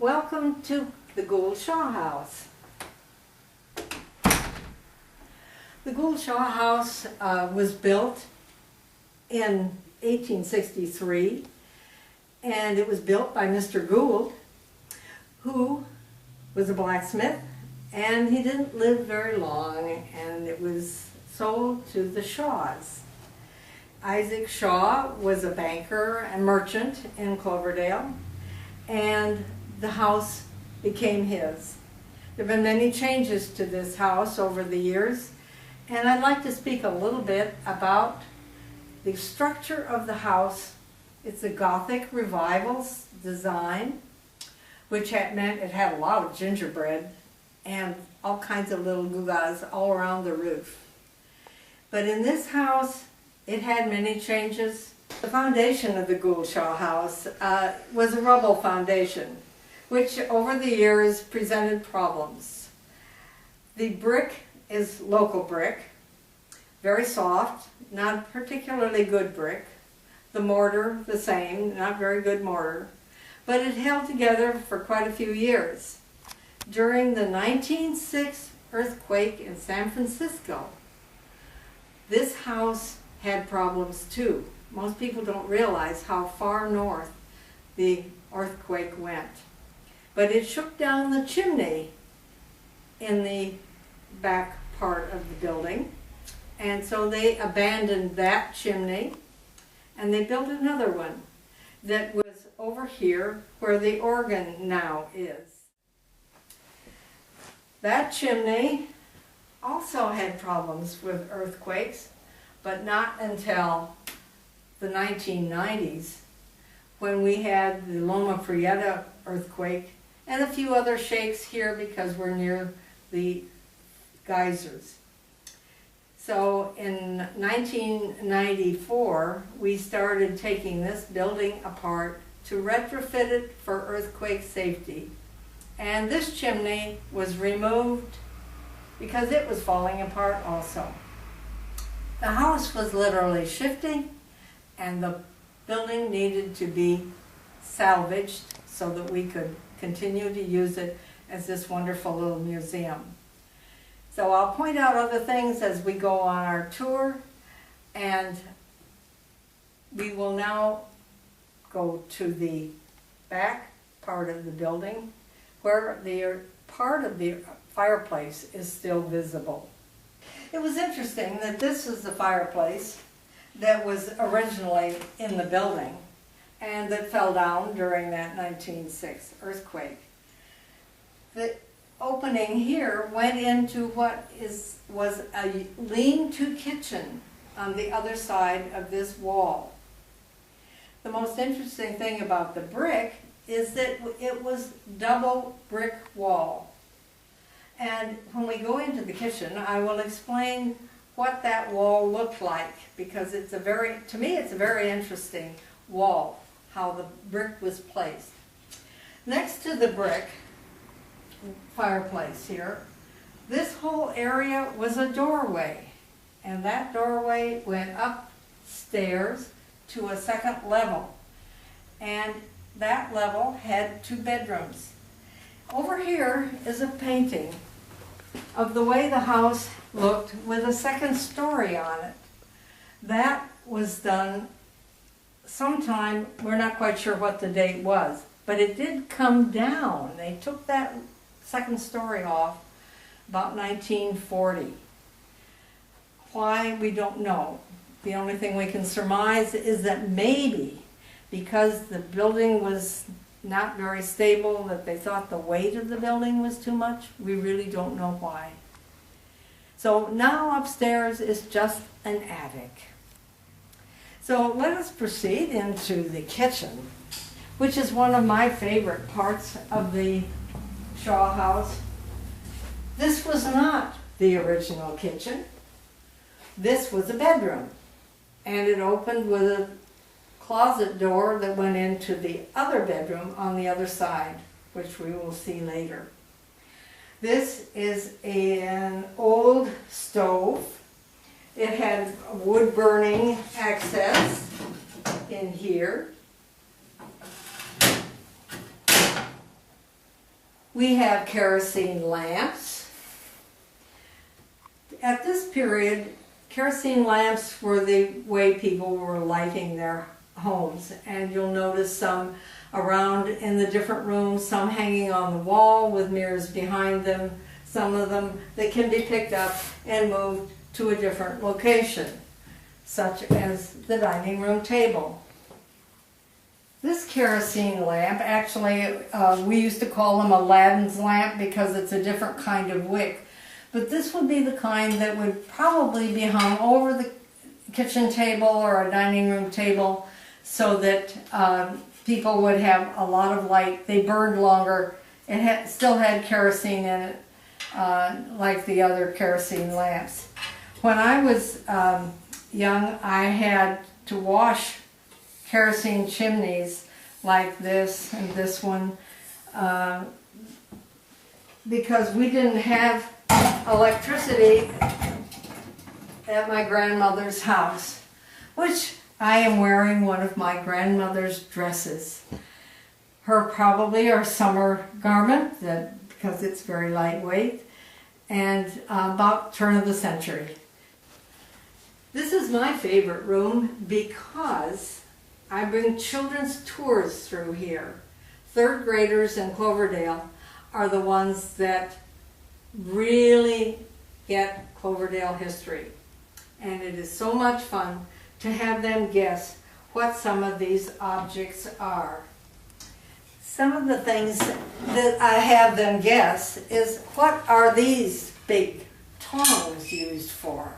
Welcome to the Gould-Shaw House. The Gould-Shaw House was built in 1863, and it was built by Mr. Gould, who was a blacksmith, and he didn't live very long, and it was sold to the Shaws. Isaac Shaw was a banker and merchant in Cloverdale, and the house became his. There have been many changes to this house over the years, and I'd like to speak a little bit about the structure of the house. It's a Gothic Revival design, which meant it had a lot of gingerbread and all kinds of little gewgaws all around the roof. But in this house, it had many changes. The foundation of the Gould-Shaw house was a rubble foundation, which over the years presented problems. The brick is local brick, very soft, not particularly good brick. The mortar, the same, not very good mortar, but it held together for quite a few years. During the 1906 earthquake in San Francisco, this house had problems too. Most people don't realize how far north the earthquake went. But it shook down the chimney in the back part of the building, and so they abandoned that chimney and they built another one that was over here where the organ now is. That chimney also had problems with earthquakes, but not until the 1990s, when we had the Loma Prieta earthquake and a few other shakes here because we're near the geysers. So in 1994, we started taking this building apart to retrofit it for earthquake safety. And this chimney was removed because it was falling apart also. The house was literally shifting, and the building needed to be salvaged so that we could continue to use it as this wonderful little museum. So I'll point out other things as we go on our tour, and we will now go to the back part of the building where the part of the fireplace is still visible. It was interesting that this is the fireplace that was originally in the building and that fell down during that 1906 earthquake. The opening here went into what was a lean-to kitchen on the other side of this wall. The most interesting thing about the brick is that it was double brick wall. And when we go into the kitchen, I will explain what that wall looked like, because it's to me it's a very interesting wall, how the brick was placed. Next to the brick fireplace here, this whole area was a doorway, and that doorway went upstairs to a second level, and that level had 2 bedrooms. Over here is a painting of the way the house looked with a second story on it. That was done sometime, we're not quite sure what the date was, but it did come down. They took that second story off about 1940. Why, we don't know. The only thing we can surmise is that maybe because the building was not very stable, that they thought the weight of the building was too much. We really don't know why. So now upstairs is just an attic. So let us proceed into the kitchen, which is one of my favorite parts of the Shaw house. This was not the original kitchen. This was a bedroom, and it opened with a closet door that went into the other bedroom on the other side, which we will see later. This is an old stove. It had wood burning access in here. We have kerosene lamps. At this period, kerosene lamps were the way people were lighting their homes, and you'll notice some around in the different rooms, some hanging on the wall with mirrors behind them, some of them that can be picked up and moved to a different location, such as the dining room table. This kerosene lamp, actually, we used to call them Aladdin's lamp because it's a different kind of wick. But this would be the kind that would probably be hung over the kitchen table or a dining room table so that people would have a lot of light. They burned longer. It still had kerosene in it, like the other kerosene lamps. When I was young, I had to wash kerosene chimneys like this and this one because we didn't have electricity at my grandmother's house, which I am wearing one of my grandmother's dresses. Probably our summer garment, because it's very lightweight, and about turn of the century. This is my favorite room because I bring children's tours through here. Third graders in Cloverdale are the ones that really get Cloverdale history. And it is so much fun to have them guess what some of these objects are. Some of the things that I have them guess is, what are these big tongs used for?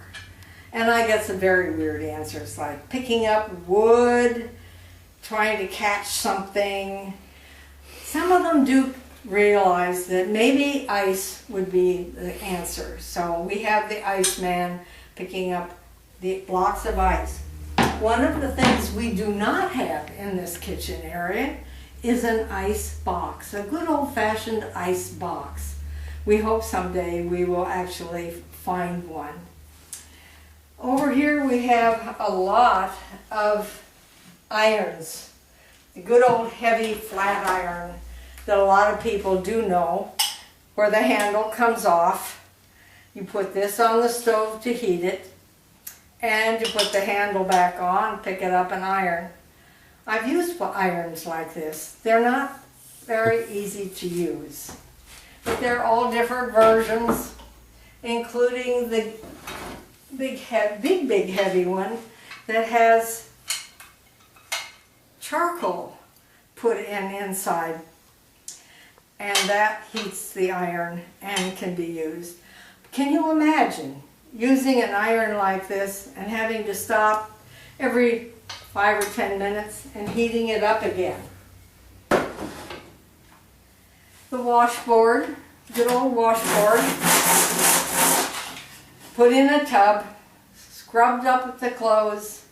And I get some very weird answers, like picking up wood, trying to catch something. Some of them do realize that maybe ice would be the answer. So we have the Iceman picking up the blocks of ice. One of the things we do not have in this kitchen area is an ice box, a good old-fashioned ice box. We hope someday we will actually find one. Over here we have a lot of irons, the good old heavy flat iron that a lot of people do know, where the handle comes off. You put this on the stove to heat it, and you put the handle back on, pick it up and iron. I've used irons like this. They're not very easy to use, but they're all different versions, including the big heavy one that has charcoal put inside, and that heats the iron and can be used. Can you imagine using an iron like this and having to stop every 5 or 10 minutes and heating it up again? The washboard, good old washboard, put in a tub, scrubbed up with the clothes,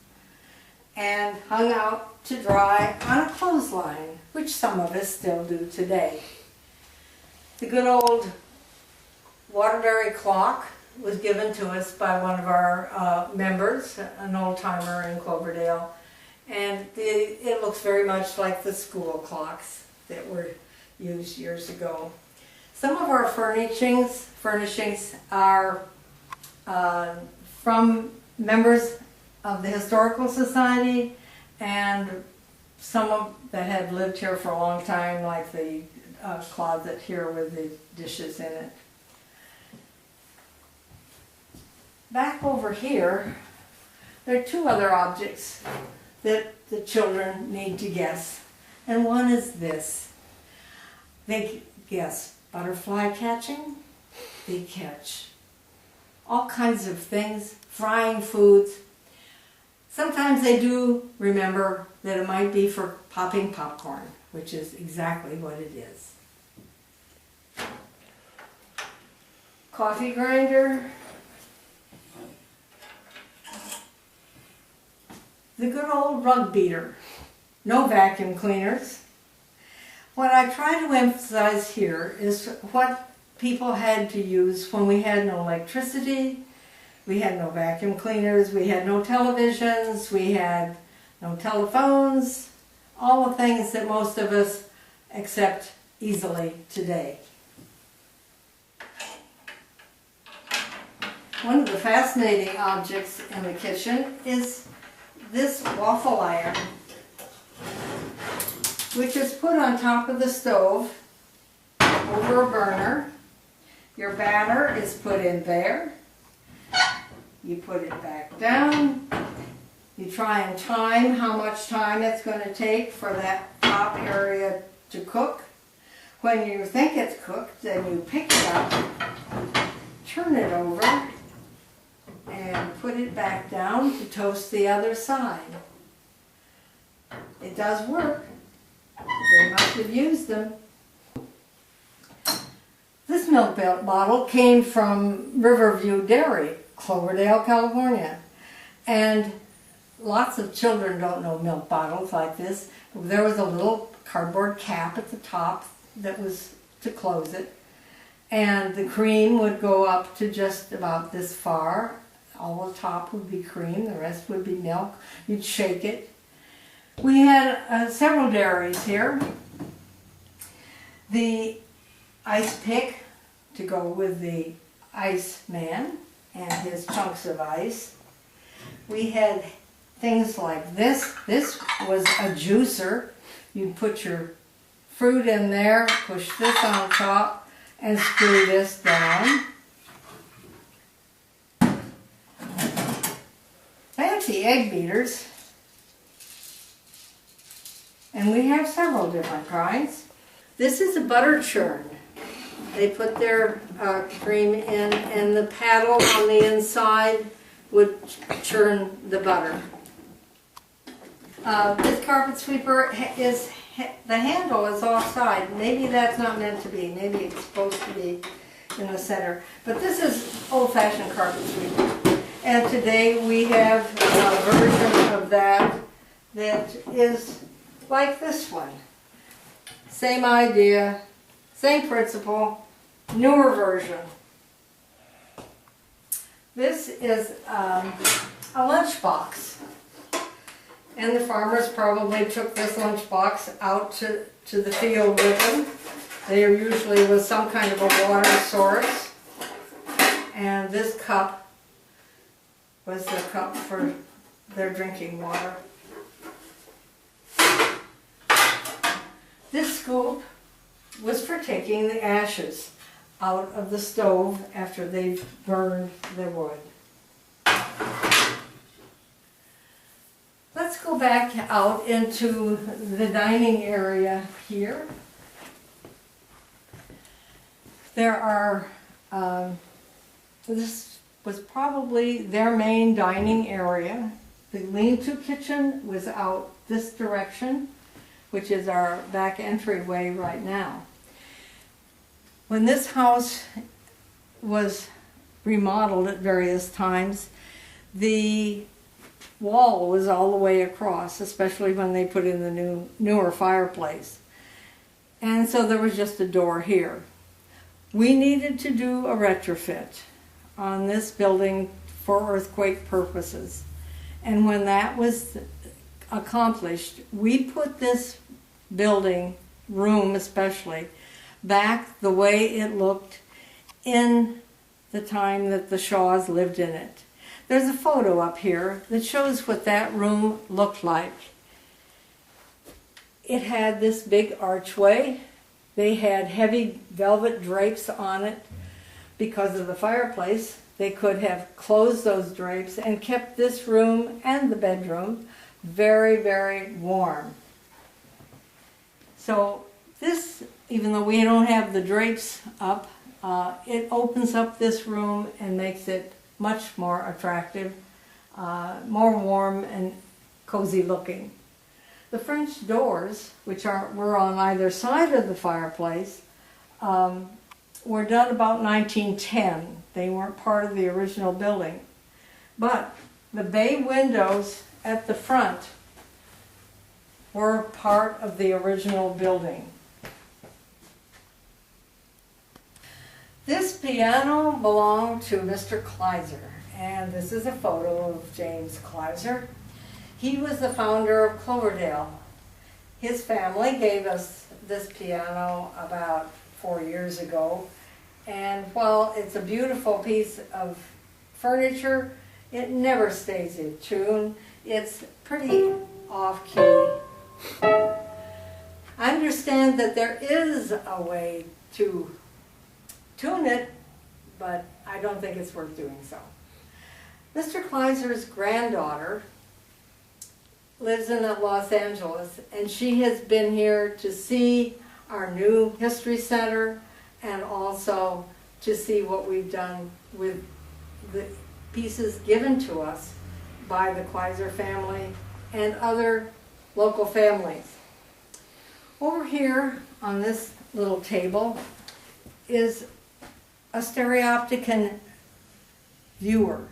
and hung out to dry on a clothesline, which some of us still do today. The good old Waterbury clock was given to us by one of our members, an old-timer in Cloverdale, and it looks very much like the school clocks that were used years ago. Some of our furnishings are from members of the Historical Society, and some that had lived here for a long time, like the closet here with the dishes in it. Back over here, there are two other objects that the children need to guess, and one is this. They guess butterfly catching, they catch all kinds of things, frying foods. Sometimes they do remember that it might be for popping popcorn, which is exactly what it is. Coffee grinder. The good old rug beater. No vacuum cleaners. What I try to emphasize here is what people had to use when we had no electricity, we had no vacuum cleaners, we had no televisions, we had no telephones, all the things that most of us accept easily today. One of the fascinating objects in the kitchen is this waffle iron, which is put on top of the stove over a burner. Your batter is put in there. You put it back down. You try and time how much time it's going to take for that top area to cook. When you think it's cooked, then you pick it up, turn it over, and put it back down to toast the other side. It does work. They must have used them. This milk bottle came from Riverview Dairy, Cloverdale, California. And lots of children don't know milk bottles like this. There was a little cardboard cap at the top that was to close it. And the cream would go up to just about this far. All the top would be cream, the rest would be milk. You'd shake it. We had several dairies here. The ice pick to go with the ice man and his chunks of ice. We had things like this. This was a juicer. You'd put your fruit in there, push this on top, and screw this down. Fancy egg beaters. And we have several different kinds. This is a butter churn. They put their cream in, and the paddle on the inside would churn the butter. This carpet sweeper is, the handle is offside. Maybe that's not meant to be. Maybe it's supposed to be in the center. But this is old-fashioned carpet sweeper. And today we have a version of that that is like this one. Same idea, same principle, newer version. This is a lunchbox. And the farmers probably took this lunchbox out to the field with them. They are usually with some kind of a water source. And this cup was the cup for their drinking water. This scoop was for taking the ashes out of the stove after they've burned the wood. Let's go back out into the dining area here. There are, this was probably their main dining area. The lean-to kitchen was out this direction, which is our back entryway right now. When this house was remodeled at various times, the wall was all the way across, especially when they put in the newer fireplace. And so there was just a door here. We needed to do a retrofit on this building for earthquake purposes. And when that was accomplished, we put this building, room especially, back the way it looked in the time that the Shaws lived in it. There's a photo up here that shows what that room looked like. It had this big archway. They had heavy velvet drapes on it. Because of the fireplace, they could have closed those drapes and kept this room and the bedroom very, very warm. So this, even though we don't have the drapes up, it opens up this room and makes it much more attractive, more warm and cozy looking. The French doors, which were on either side of the fireplace, were done about 1910. They weren't part of the original building. But the bay windows at the front were part of the original building. This piano belonged to Mr. Kleiser, and this is a photo of James Kleiser. He was the founder of Cloverdale. His family gave us this piano about 4 years ago, and while it's a beautiful piece of furniture, it never stays in tune. It's pretty off-key. I understand that there is a way to tune it, but I don't think it's worth doing so. Mr. Kleiser's granddaughter lives in Los Angeles, and she has been here to see our new History Center and also to see what we've done with the pieces given to us by the Kleiser family and other local families. Over here on this little table is a stereopticon viewer.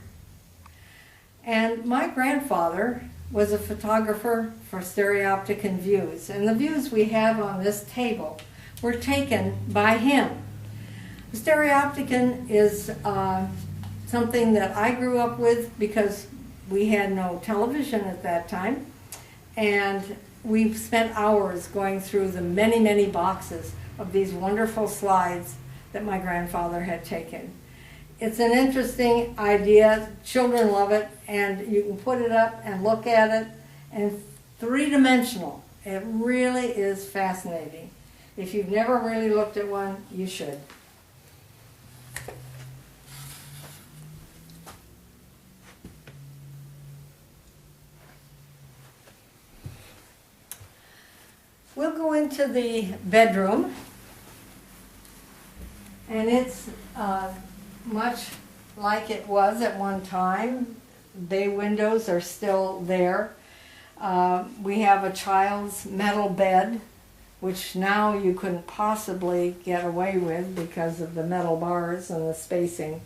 And my grandfather was a photographer for stereopticon views, and the views we have on this table were taken by him. The stereopticon is something that I grew up with because we had no television at that time, and we spent hours going through the many, many boxes of these wonderful slides that my grandfather had taken. It's an interesting idea. Children love it, and you can put it up and look at it, and three-dimensional. It really is fascinating. If you've never really looked at one, you should. We'll go into the bedroom, and it's much like it was at one time. Bay windows are still there. We have a child's metal bed, which now you couldn't possibly get away with because of the metal bars and the spacing.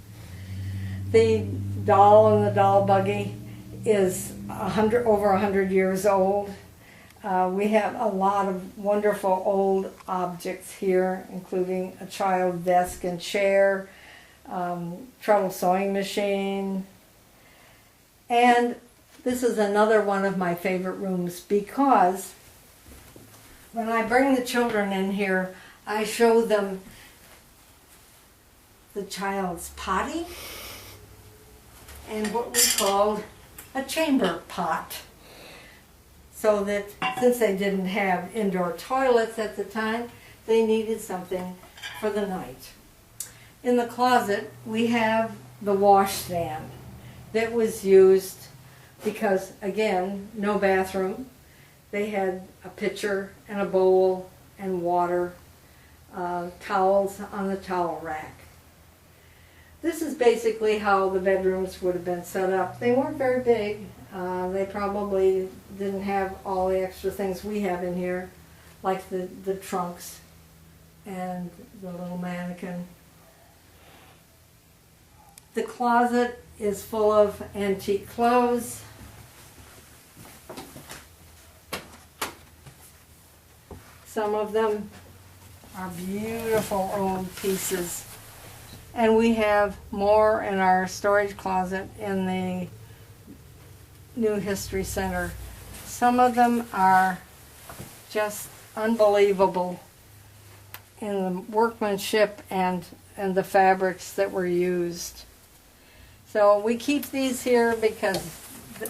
The doll in the doll buggy is over 100 years old. We have a lot of wonderful old objects here, including a child desk and chair, treadle sewing machine, and this is another one of my favorite rooms because when I bring the children in here, I show them the child's potty and what we called a chamber pot. So that since they didn't have indoor toilets at the time, they needed something for the night. In the closet, we have the washstand that was used because, again, no bathroom. They had a pitcher and a bowl and water, towels on the towel rack. This is basically how the bedrooms would have been set up. They weren't very big. They probably didn't have all the extra things we have in here, like the trunks and the little mannequin. The closet is full of antique clothes. Some of them are beautiful old pieces. And we have more in our storage closet in the new History Center. Some of them are just unbelievable in the workmanship and the fabrics that were used. So we keep these here because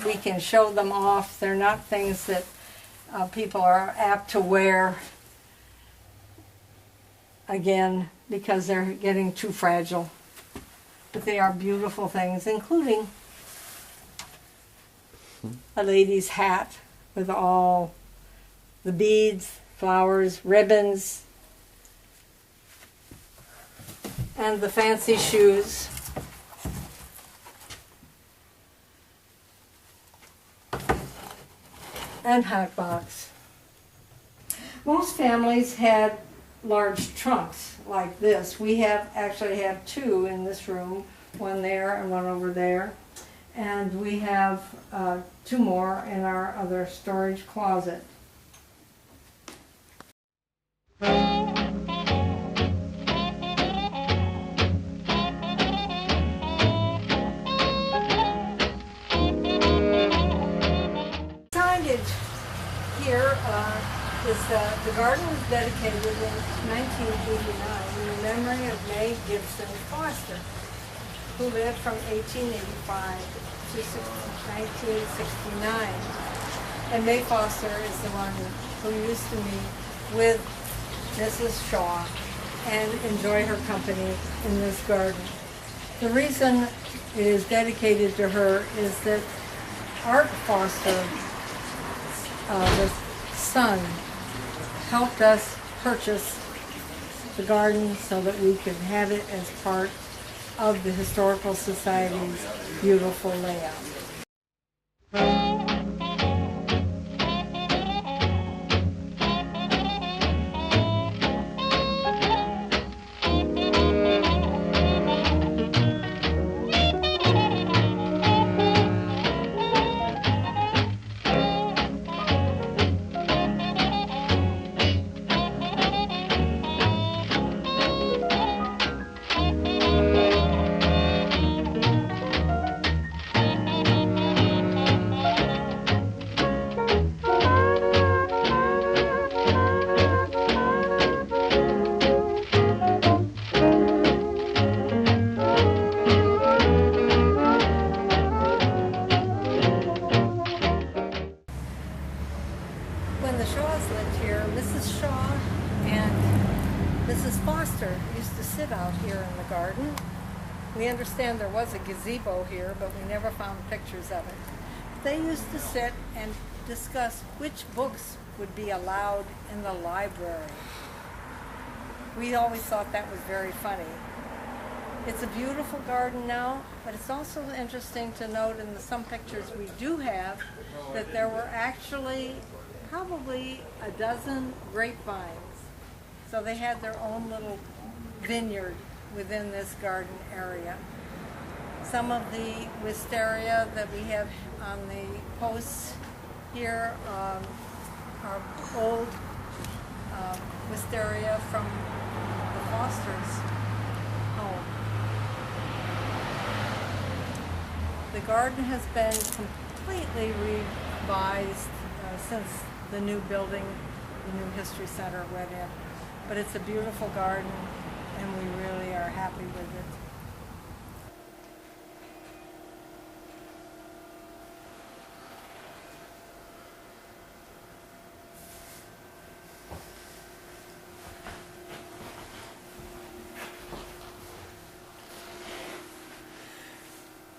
we can show them off. They're not things that people are apt to wear again because they're getting too fragile. But they are beautiful things, including a lady's hat with all the beads, flowers, ribbons, and the fancy shoes. And hat box. Most families had large trunks like this. We actually have two in this room, one there and one over there. And we have two more in our other storage closet. Signage here is the garden was dedicated in 1989 in the memory of May Gibson Foster. who lived from 1885 to 1969. And May Foster is the one who used to meet with Mrs. Shaw and enjoy her company in this garden. The reason it is dedicated to her is that Art Foster, the son, helped us purchase the garden so that we could have it as part of the Historical Society's beautiful layout. When the Shaws lived here, Mrs. Shaw and Mrs. Foster used to sit out here in the garden. We understand there was a gazebo here, but we never found pictures of it. They used to sit and discuss which books would be allowed in the library. We always thought that was very funny. It's a beautiful garden now, but it's also interesting to note in some pictures we do have that there were actually probably a dozen grapevines. So they had their own little vineyard within this garden area. Some of the wisteria that we have on the posts here are old wisteria from the Fosters' home. The garden has been completely revised since the new building, the new history center went in. But it's a beautiful garden and we really are happy with it.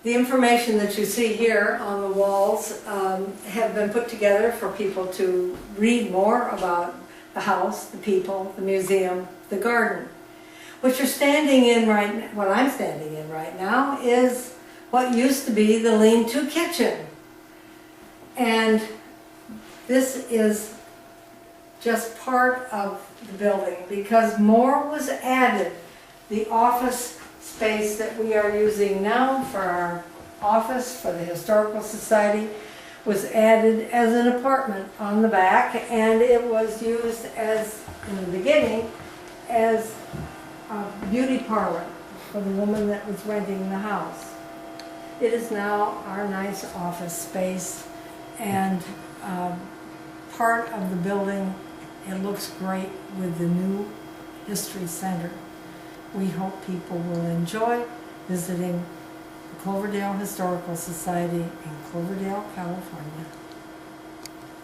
The information that you see here on the walls have been put together for people to read more about the house, the people, the museum, the garden. What you're standing in what I'm standing in right now is what used to be the lean-to kitchen. And this is just part of the building because more was added. The office space that we are using now for our office for the Historical Society was added as an apartment on the back, and it was used as, in the beginning, as a beauty parlor for the woman that was renting the house. It is now our nice office space and part of the building. It looks great with the new History Center. We hope people will enjoy visiting the Cloverdale Historical Society in Cloverdale, California.